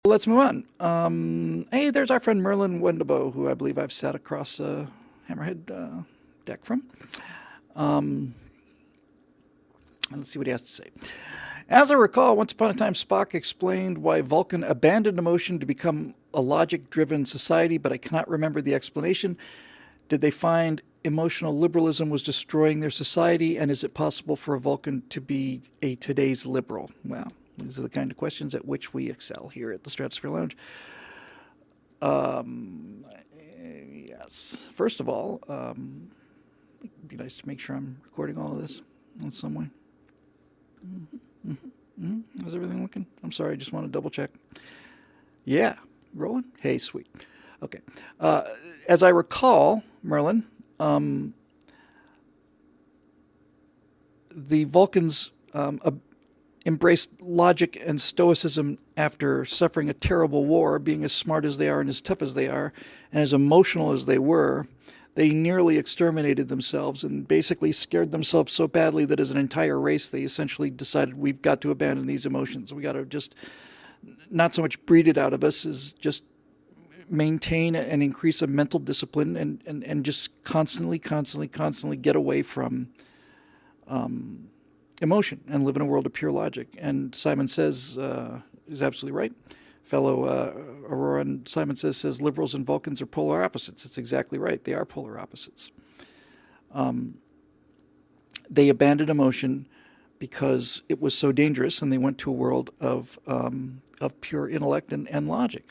Let's move on. Hey, there's our friend Merlin Wendibo, who I believe I've sat across a Hammerhead deck from. Let's see what he has to say. As I recall, once upon a time, Spock explained why Vulcan abandoned emotion to become a logic-driven society, but I cannot remember the explanation. Did they find emotional liberalism was destroying their society, and is it possible for a Vulcan to be a today's liberal? Well, these are the kind of questions at which we excel here at the Stratosphere Lounge. Yes. First of all, it'd be nice to make sure I'm recording all of this in some way. How's everything looking? I'm sorry, I just want to double check. Yeah, rolling? Hey, sweet. Okay. As I recall, Merlin, the Vulcans embraced logic and stoicism after suffering a terrible war, being as smart as they are and as tough as they are, and as emotional as they were. They nearly exterminated themselves and basically scared themselves so badly that as an entire race, they essentially decided we've got to abandon these emotions. We got to just not so much breed it out of us as just maintain and increase a mental discipline and just constantly get away from emotion and live in a world of pure logic. And Simon Says is absolutely right. Fellow Aurora and Simon says liberals and Vulcans are polar opposites. It's exactly right. They are polar opposites. They abandoned emotion because it was so dangerous, and they went to a world of pure intellect and logic.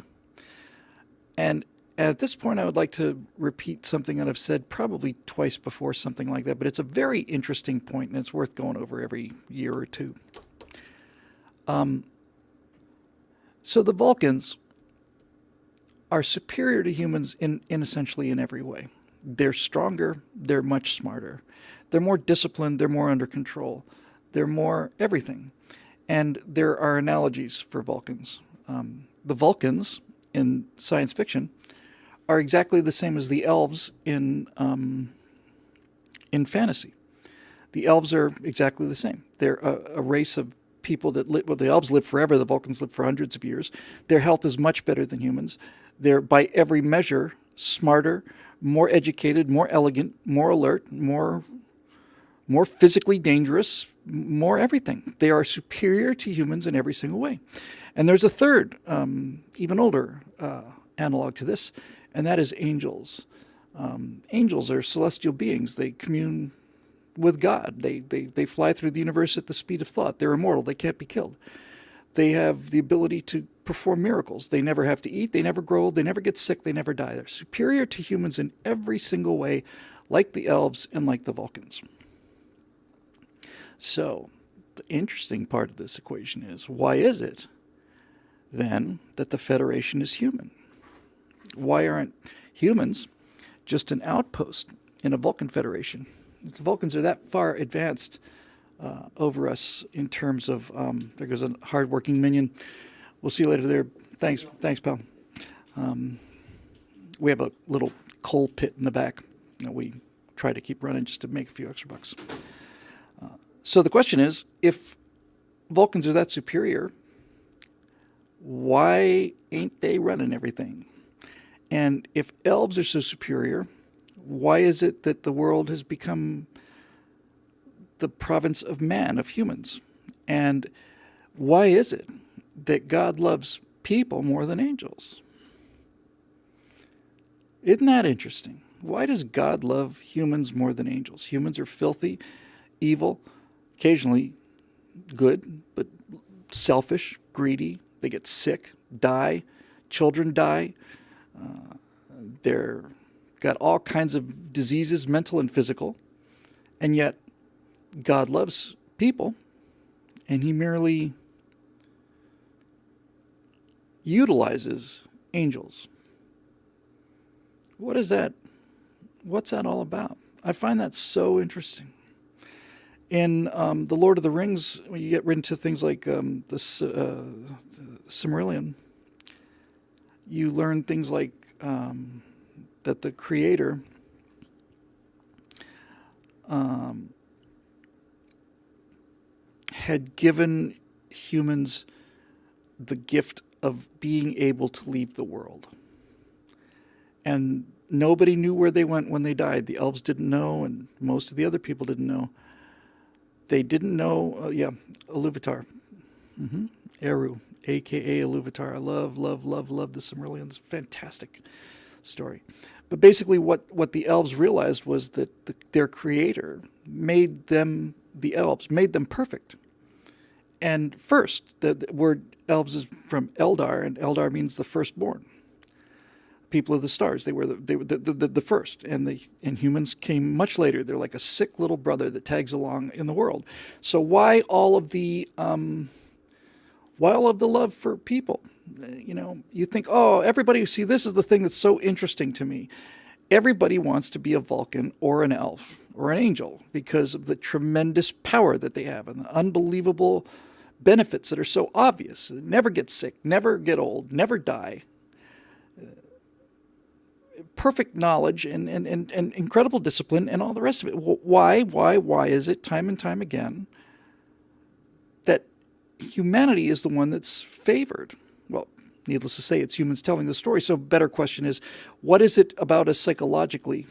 And at this point, I would like to repeat something that I've said probably twice before, something like that, but it's a very interesting point, and it's worth going over every year or two. So the Vulcans are superior to humans in essentially in every way. They're stronger, they're much smarter. They're more disciplined, they're more under control. They're more everything. And there are analogies for Vulcans. The Vulcans in science fiction are exactly the same as the elves in fantasy. The elves are exactly the same. They're a race of people that live. Well, the elves live forever. The Vulcans live for hundreds of years. Their health is much better than humans. They're, by every measure, smarter, more educated, more elegant, more alert, more physically dangerous, more everything. They are superior to humans in every single way. And there's a third, even older analog to this, and that is angels. Angels are celestial beings. They commune with God. They fly through the universe at the speed of thought. They're immortal. They can't be killed. They have the ability to perform miracles. They never have to eat. They never grow old. They never get sick. They never die. They're superior to humans in every single way, like the elves and like the Vulcans. So the interesting part of this equation is, why is it then that the Federation is human? Why aren't humans just an outpost in a Vulcan Federation? The Vulcans are that far advanced over us in terms of, there goes a hardworking minion. We'll see you later there. Thanks, pal. We have a little coal pit in the back that we try to keep running just to make a few extra bucks. So the question is, if Vulcans are that superior, why ain't they running everything? And if elves are so superior, why is it that the world has become the province of man, of humans? And why is it that God loves people more than angels? Isn't that interesting? Why does God love humans more than angels? Humans are filthy, evil, occasionally good, but selfish, greedy. They get sick, die, children die. They're got all kinds of diseases, mental and physical, and yet God loves people, and he merely utilizes angels. What is that? What's that all about? I find that so interesting. In The Lord of the Rings, when you get into things like the Silmarillion, you learn things like that the Creator had given humans the gift of being able to leave the world. And nobody knew where they went when they died. The elves didn't know, and most of the other people didn't know. They didn't know, Iluvatar. Eru, a.k.a. Iluvatar. I love the Silmarillions. Fantastic story. But basically what the elves realized was that their creator made them, the elves, made them perfect. And first, the word elves is from Eldar, and Eldar means the firstborn. People of the stars. They were the first, and humans came much later. They're like a sick little brother that tags along in the world. So why all of the love for people? You think, oh, everybody. See, this is the thing that's so interesting to me. Everybody wants to be a Vulcan or an elf or an angel because of the tremendous power that they have and the unbelievable benefits that are so obvious. Never get sick, never get old, never die. Perfect knowledge and incredible discipline and all the rest of it. Why is it time and time again that humanity is the one that's favored? Well, needless to say, it's humans telling the story. So a better question is, what is it about us psychologically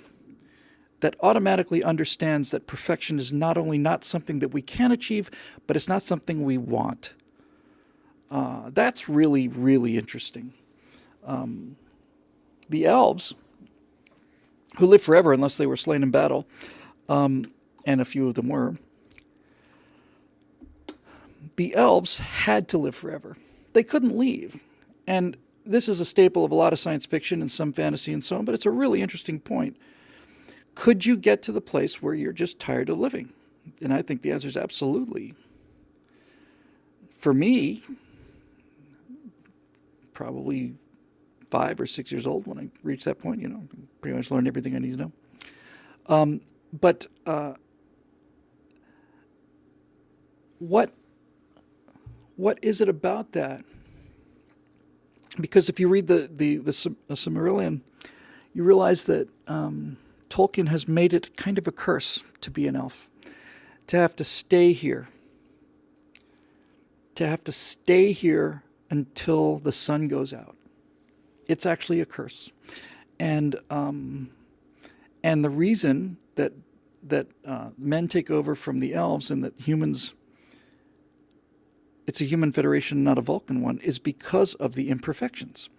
that automatically understands that perfection is not only not something that we can achieve, but it's not something we want? That's really, really interesting. The elves, who live forever unless they were slain in battle, and a few of them were, the elves had to live forever. They couldn't leave. And this is a staple of a lot of science fiction and some fantasy and so on, but it's a really interesting point. Could you get to the place where you're just tired of living? And I think the answer is absolutely. For me, probably 5 or 6 years old when I reached that point, pretty much learned everything I need to know. But what is it about that? Because if you read the Silmarillion, you realize that Tolkien has made it kind of a curse to be an elf, to have to stay here, until the sun goes out. It's actually a curse, and the reason that men take over from the elves and that humans, it's a human federation, not a Vulcan one, is because of the imperfections.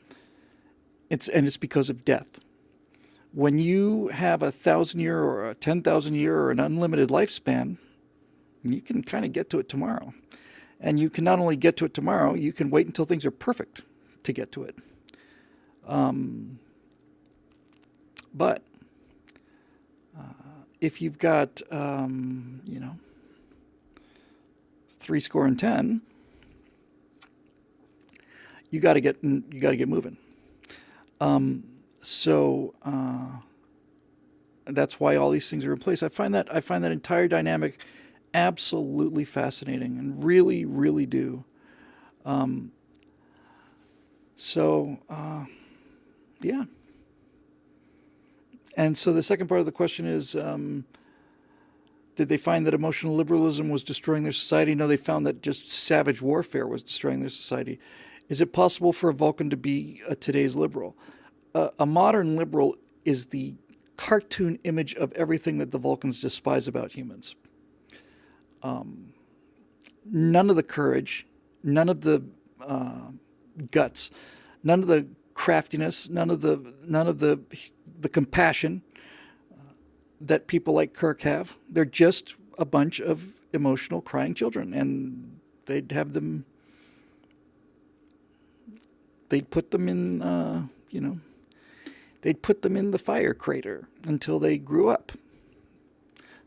It's because of death. When you have 1,000-year or a 10,000-year or an unlimited lifespan, you can kind of get to it tomorrow, and you can not only get to it tomorrow, you can wait until things are perfect to get to it. But if you've got, 70, you got to get moving. So that's why all these things are in place. I find that entire dynamic absolutely fascinating, and really, really do. Yeah. And so the second part of the question is, did they find that emotional liberalism was destroying their society? No, they found that just savage warfare was destroying their society. Is it possible for a Vulcan to be today's liberal? A modern liberal is the cartoon image of everything that the Vulcans despise about humans. None of the courage, none of the guts, none of the craftiness, none of the compassion that people like Kirk have. They're just a bunch of emotional crying children, and they'd put them in they'd put them in the fire crater until they grew up,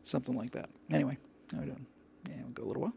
something like that. Anyway, how are we doing? Yeah, we'll go a little while.